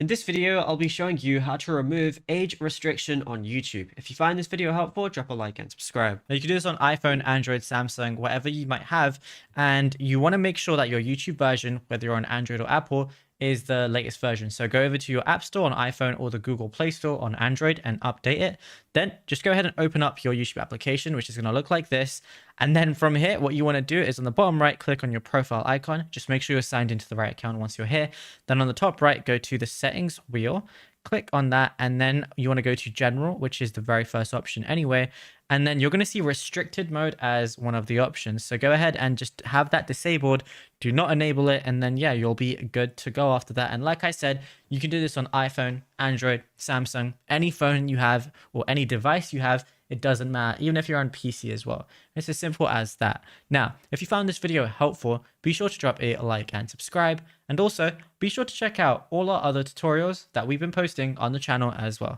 In this video, I'll be showing you how to remove age restriction on YouTube. If you find this video helpful, drop a like and subscribe. Now, you can do this on iPhone, Android, Samsung, whatever you might have. And you want to make sure that your YouTube version, whether you're on Android or Apple, is the latest version. So go over to your App Store on iPhone or the Google Play Store on Android and update it. Then just go ahead and open up your YouTube application, which is going to look like this. And then from here, what you want to do is on the bottom right, click on your profile icon. Just make sure you're signed into the right account once you're here. Then on the top right, go to the settings wheel. Click on that, and then you want to go to general, which is the very first option anyway. And then you're going to see restricted mode as one of the options. So go ahead and just have that disabled. Do not enable it. And then, yeah, you'll be good to go after that. And like I said, you can do this on iPhone, Android, Samsung, any phone you have or any device you have. It doesn't matter, even if you're on PC as well. It's as simple as that. Now, if you found this video helpful, be sure to drop a like and subscribe. And also, be sure to check out all our other tutorials that we've been posting on the channel as well.